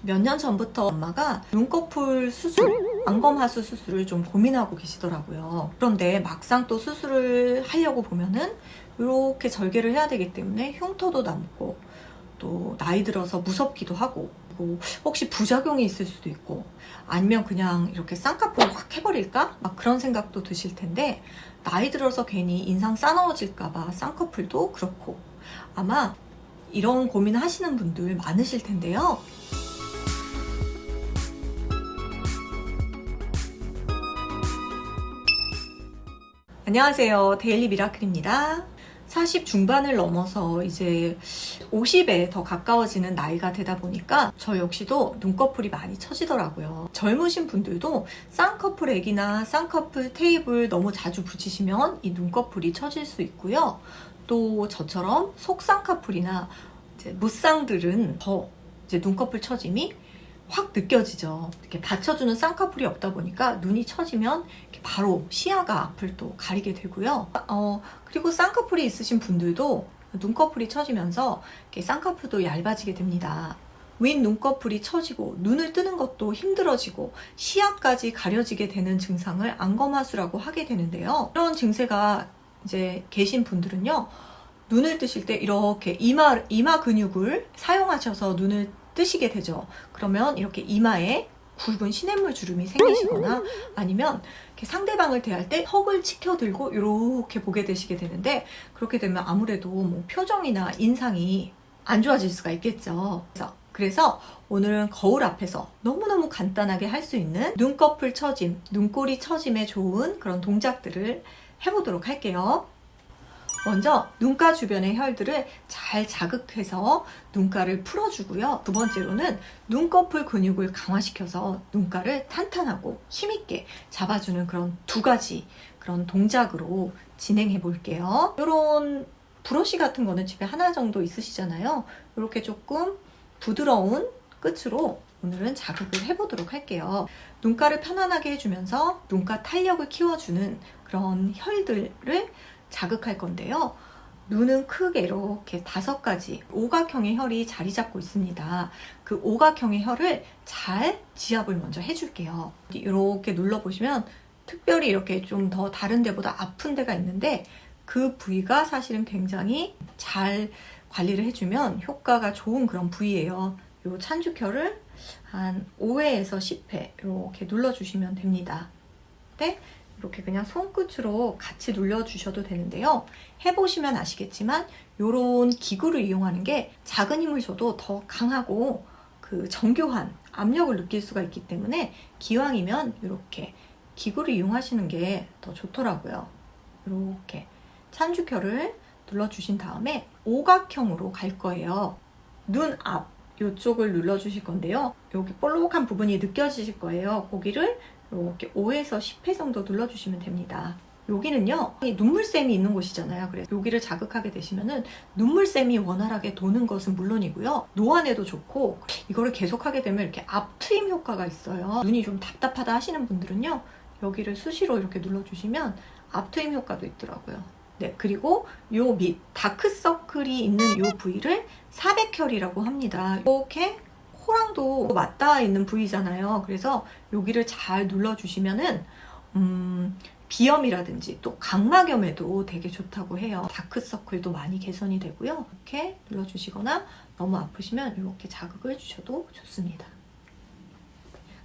몇 년 전부터 엄마가 눈꺼풀 수술, 안검하수 수술을 좀 고민하고 계시더라고요. 그런데 막상 또 수술을 하려고 보면은 이렇게 절개를 해야 되기 때문에 흉터도 남고 또 나이 들어서 무섭기도 하고, 그리고 혹시 부작용이 있을 수도 있고, 아니면 그냥 이렇게 쌍꺼풀 확 해버릴까? 막 그런 생각도 드실 텐데, 나이 들어서 괜히 인상 싸늘어질까봐 쌍꺼풀도 그렇고, 아마 이런 고민 하시는 분들 많으실 텐데요. 안녕하세요. 데일리 미라클입니다. 40 중반을 넘어서 이제 50에 더 가까워지는 나이가 되다 보니까 저 역시도 눈꺼풀이 많이 처지더라고요. 젊으신 분들도 쌍꺼풀액이나 쌍꺼풀 테이프를 너무 자주 붙이시면 이 눈꺼풀이 처질 수 있고요. 또 저처럼 속쌍꺼풀이나 이제 무쌍들은 더 이제 눈꺼풀 처짐이 확 느껴지죠. 이렇게 받쳐주는 쌍꺼풀이 없다 보니까 눈이 처지면 이렇게 바로 시야가 앞을 또 가리게 되고요. 그리고 쌍꺼풀이 있으신 분들도 눈꺼풀이 처지면서 이렇게 쌍꺼풀도 얇아지게 됩니다. 윗 눈꺼풀이 처지고 눈을 뜨는 것도 힘들어지고 시야까지 가려지게 되는 증상을 안검하수라고 하게 되는데요. 이런 증세가 이제 계신 분들은요, 눈을 뜨실 때 이렇게 이마 근육을 사용하셔서 눈을 뜨시게 되죠. 그러면 이렇게 이마에 굵은 시냇물 주름이 생기시거나 아니면 이렇게 상대방을 대할 때 턱을 치켜들고 이렇게 보게 되시게 되는데, 그렇게 되면 아무래도 뭐 표정이나 인상이 안 좋아질 수가 있겠죠. 그래서 오늘은 거울 앞에서 너무너무 간단하게 할 수 있는 눈꺼풀 처짐, 눈꼬리 처짐에 좋은 그런 동작들을 해보도록 할게요. 먼저 눈가 주변의 혈들을 잘 자극해서 눈가를 풀어주고요. 두 번째로는 눈꺼풀 근육을 강화시켜서 눈가를 탄탄하고 힘있게 잡아주는 그런 두 가지 그런 동작으로 진행해 볼게요. 이런 브러쉬 같은 거는 집에 하나 정도 있으시잖아요. 이렇게 조금 부드러운 끝으로 오늘은 자극을 해보도록 할게요. 눈가를 편안하게 해주면서 눈가 탄력을 키워주는 그런 혈들을 자극할 건데요. 눈은 크게 이렇게 5가지 오각형의 혈이 자리 잡고 있습니다. 그 오각형의 혈을 잘 지압을 먼저 해줄게요. 이렇게 눌러보시면 특별히 이렇게 좀 더 다른 데보다 아픈 데가 있는데, 그 부위가 사실은 굉장히 잘 관리를 해주면 효과가 좋은 그런 부위예요. 이 찬죽혈을 한 5회에서 10회 이렇게 눌러주시면 됩니다. 네? 이렇게 그냥 손끝으로 같이 눌러주셔도 되는데요. 해보시면 아시겠지만 이런 기구를 이용하는 게 작은 힘을 줘도 더 강하고 그 정교한 압력을 느낄 수가 있기 때문에 기왕이면 이렇게 기구를 이용하시는 게 더 좋더라고요. 이렇게 찬죽혈을 눌러주신 다음에 오각형으로 갈 거예요. 눈 앞 이쪽을 눌러주실 건데요. 여기 볼록한 부분이 느껴지실 거예요. 거기를 이렇게 5에서 10회 정도 눌러주시면 됩니다. 여기는요, 눈물샘이 있는 곳이잖아요. 그래서 여기를 자극하게 되시면은 눈물샘이 원활하게 도는 것은 물론이고요, 노안에도 좋고, 이거를 계속하게 되면 이렇게 앞트임 효과가 있어요. 눈이 좀 답답하다 하시는 분들은요, 여기를 수시로 이렇게 눌러주시면 앞트임 효과도 있더라고요. 네, 그리고 요 밑 다크서클이 있는 요 부위를 사백혈이라고 합니다. 이렇게 코랑도 맞닿아 있는 부위잖아요. 그래서 여기를 잘 눌러주시면은 비염이라든지 또 각막염에도 되게 좋다고 해요. 다크서클도 많이 개선이 되고요. 이렇게 눌러주시거나 너무 아프시면 이렇게 자극을 주셔도 좋습니다.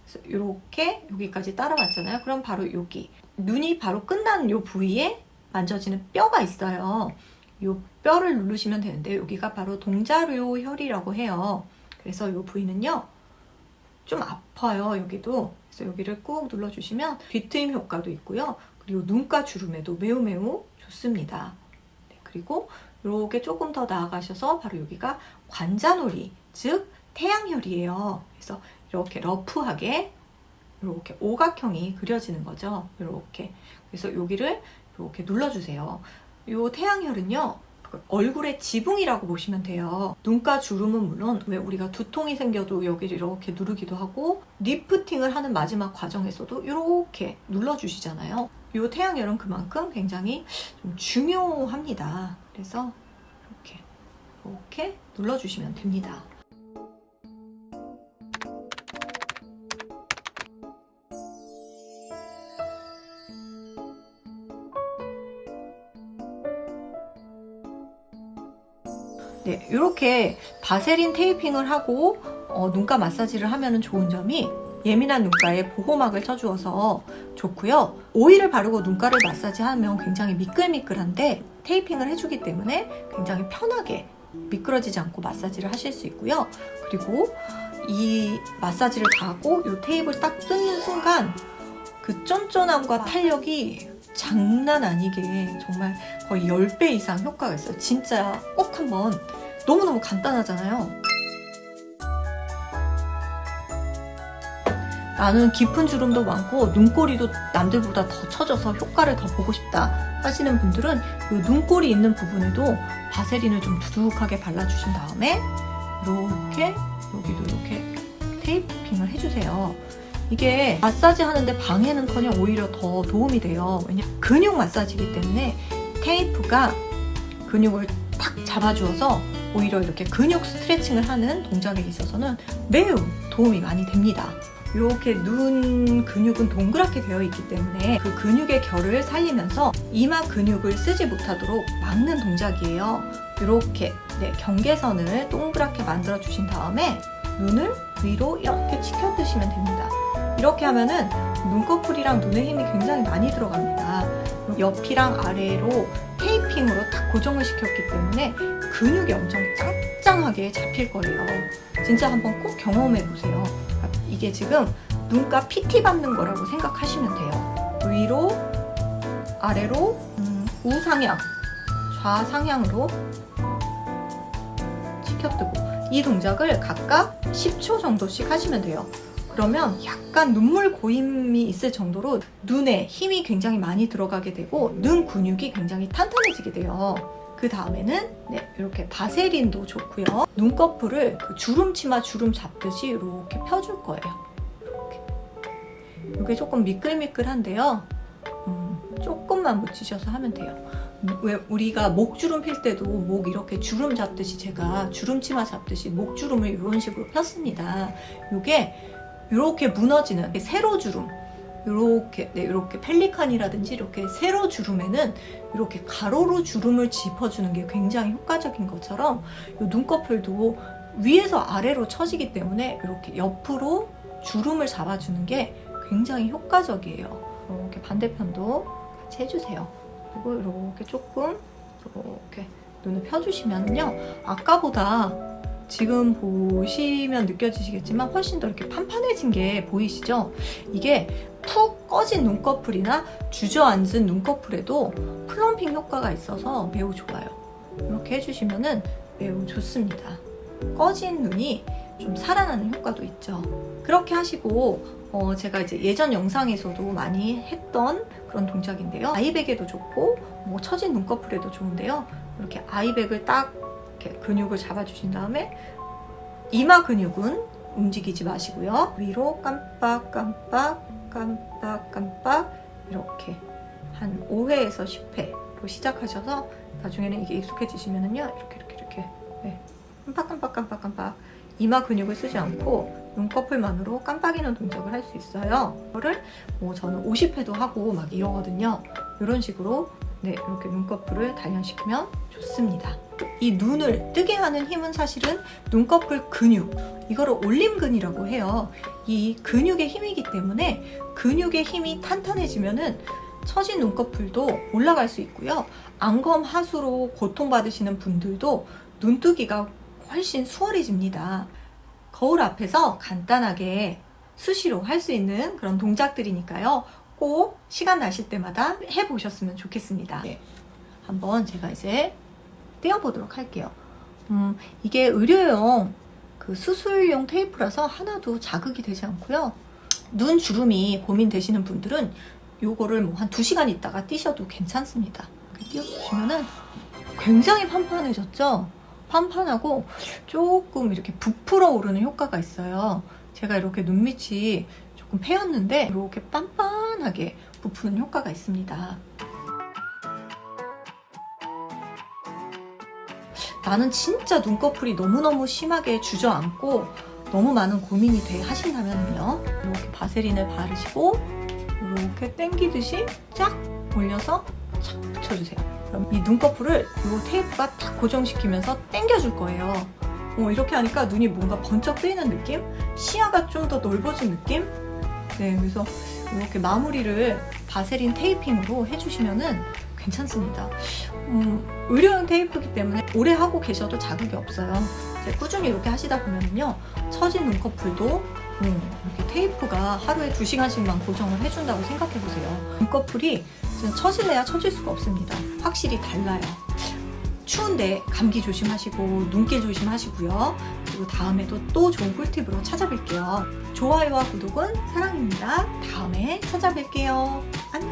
그래서 이렇게 여기까지 따라왔잖아요. 그럼 바로 여기 눈이 바로 끝난 이 부위에 만져지는 뼈가 있어요. 이 뼈를 누르시면 되는데, 여기가 바로 동자료 혈이라고 해요. 그래서 이 부위는요, 좀 아파요. 여기도. 그래서 여기를 꾹 눌러주시면 뒤트임 효과도 있고요. 그리고 눈가 주름에도 매우 좋습니다. 네, 그리고 이렇게 조금 더 나아가셔서 바로 여기가 관자놀이, 즉 태양혈이에요. 그래서 이렇게 러프하게 이렇게 오각형이 그려지는 거죠. 이렇게. 그래서 여기를 이렇게 눌러주세요. 이 태양혈은요, 얼굴의 지붕이라고 보시면 돼요. 눈가 주름은 물론 왜 우리가 두통이 생겨도 여기를 이렇게 누르기도 하고, 리프팅을 하는 마지막 과정에서도 이렇게 눌러주시잖아요. 이 태양혈은 그만큼 굉장히 좀 중요합니다. 그래서 이렇게 눌러주시면 됩니다. 네, 이렇게 바세린 테이핑을 하고 눈가 마사지를 하면 좋은 점이 예민한 눈가에 보호막을 쳐주어서 좋고요. 오일을 바르고 눈가를 마사지하면 굉장히 미끌미끌한데 테이핑을 해주기 때문에 굉장히 편하게 미끄러지지 않고 마사지를 하실 수 있고요. 그리고 이 마사지를 다 하고 이 테이프를 딱 뜯는 순간 그 쫀쫀함과 탄력이 장난 아니게 정말 거의 10배 이상 효과가 있어요. 진짜 꼭 한번, 너무너무 간단하잖아요. 나는 깊은 주름도 많고 눈꼬리도 남들보다 더 처져서 효과를 더 보고 싶다 하시는 분들은 이 눈꼬리 있는 부분에도 바세린을 좀 두둑하게 발라주신 다음에 이렇게 여기도 이렇게 테이핑을 해주세요. 이게 마사지 하는데 방해는커녕 오히려 더 도움이 돼요. 왜냐면 근육 마사지이기 때문에 테이프가 근육을 탁 잡아주어서 오히려 이렇게 근육 스트레칭을 하는 동작에 있어서는 매우 도움이 많이 됩니다. 이렇게 눈 근육은 동그랗게 되어 있기 때문에 그 근육의 결을 살리면서 이마 근육을 쓰지 못하도록 막는 동작이에요. 이렇게 경계선을 동그랗게 만들어 주신 다음에 눈을 위로 이렇게 치켜드시면 됩니다. 이렇게 하면은 눈꺼풀이랑 눈에 힘이 굉장히 많이 들어갑니다. 옆이랑 아래로 테이핑으로 딱 고정을 시켰기 때문에 근육이 엄청 짱짱하게 잡힐 거예요. 진짜 한번 꼭 경험해 보세요. 이게 지금 눈가 PT 받는 거라고 생각하시면 돼요. 위로, 아래로, 우상향, 좌상향으로 치켜뜨고 이 동작을 각각 10초 정도씩 하시면 돼요. 그러면 약간 눈물 고임이 있을 정도로 눈에 힘이 굉장히 많이 들어가게 되고 눈 근육이 굉장히 탄탄해지게 돼요. 그 다음에는 이렇게 바세린도 좋고요. 눈꺼풀을 그 주름치마 주름 잡듯이 이렇게 펴줄 거예요. 이렇게. 이게 조금 미끌미끌한데요. 조금만 묻히셔서 하면 돼요. 왜 우리가 목주름 필 때도 목 이렇게 주름 잡듯이 제가 주름치마 잡듯이 목주름을 이런 식으로 폈습니다. 이게 이렇게 무너지는 세로주름, 이렇게 펠리칸이라든지 이렇게 세로주름에는 이렇게 가로로 주름을 짚어주는 게 굉장히 효과적인 것처럼 이 눈꺼풀도 위에서 아래로 처지기 때문에 이렇게 옆으로 주름을 잡아주는 게 굉장히 효과적이에요. 이렇게 반대편도 같이 해주세요. 그리고 이렇게 조금 이렇게 눈을 펴주시면요, 아까보다 지금 보시면 느껴지시겠지만 훨씬 더 이렇게 판판해진 게 보이시죠? 이게 푹 꺼진 눈꺼풀이나 주저앉은 눈꺼풀에도 플럼핑 효과가 있어서 매우 좋아요. 이렇게 해주시면은 매우 좋습니다. 꺼진 눈이 좀 살아나는 효과도 있죠. 그렇게 하시고 제가 이제 예전 영상에서도 많이 했던 그런 동작인데요. 아이백에도 좋고 뭐 처진 눈꺼풀에도 좋은데요. 이렇게 아이백을 딱 이렇게 근육을 잡아주신 다음에 이마 근육은 움직이지 마시고요. 위로 깜빡깜빡 깜빡깜빡 이렇게 한 5회에서 10회로 시작하셔서 나중에는 이게 익숙해지시면은요, 이렇게 깜빡깜빡 이마 근육을 쓰지 않고 눈꺼풀만으로 깜빡이는 동작을 할 수 있어요. 이거를 저는 50회도 하고 막 이러거든요. 이런 식으로 이렇게 눈꺼풀을 단련시키면 좋습니다. 이 눈을 뜨게 하는 힘은 사실은 눈꺼풀 근육, 이거를 올림근이라고 해요. 이 근육의 힘이기 때문에 근육의 힘이 탄탄해지면은 처진 눈꺼풀도 올라갈 수 있고요. 안검 하수로 고통받으시는 분들도 눈뜨기가 훨씬 수월해집니다. 거울 앞에서 간단하게 수시로 할 수 있는 그런 동작들이니까요. 꼭 시간 나실 때마다 해보셨으면 좋겠습니다. 한번 제가 이제 떼어보도록 할게요. 이게 의료용 그 수술용 테이프라서 하나도 자극이 되지 않고요. 눈 주름이 고민되시는 분들은 요거를 한 2시간 있다가 띄셔도 괜찮습니다. 이렇게 띄워주시면은 굉장히 판판해졌죠? 판판하고 조금 이렇게 부풀어 오르는 효과가 있어요. 제가 이렇게 눈밑이 조금 패였는데 이렇게 빤빤하게 부푸는 효과가 있습니다. 나는 진짜 눈꺼풀이 너무너무 심하게 주저앉고 너무 많은 고민이 돼 하신다면요, 이렇게 바세린을 바르시고 이렇게 당기듯이 쫙 올려서 착 붙여주세요. 그럼 이 눈꺼풀을 이 테이프가 딱 고정시키면서 당겨줄 거예요. 이렇게 하니까 눈이 뭔가 번쩍 뜨이는 느낌? 시야가 좀 더 넓어진 느낌? 네, 그래서 이렇게 마무리를 바세린 테이핑으로 해주시면은 괜찮습니다. 의료용 테이프이기 때문에 오래 하고 계셔도 자극이 없어요. 꾸준히 이렇게 하시다 보면요, 처진 눈꺼풀도 이렇게 테이프가 하루에 2시간씩만 고정을 해준다고 생각해보세요. 눈꺼풀이 처질래야 처질 수가 없습니다. 확실히 달라요. 추운데 감기 조심하시고 눈길 조심하시고요. 그리고 다음에도 또 좋은 꿀팁으로 찾아뵐게요. 좋아요와 구독은 사랑입니다. 다음에 찾아뵐게요. 안녕.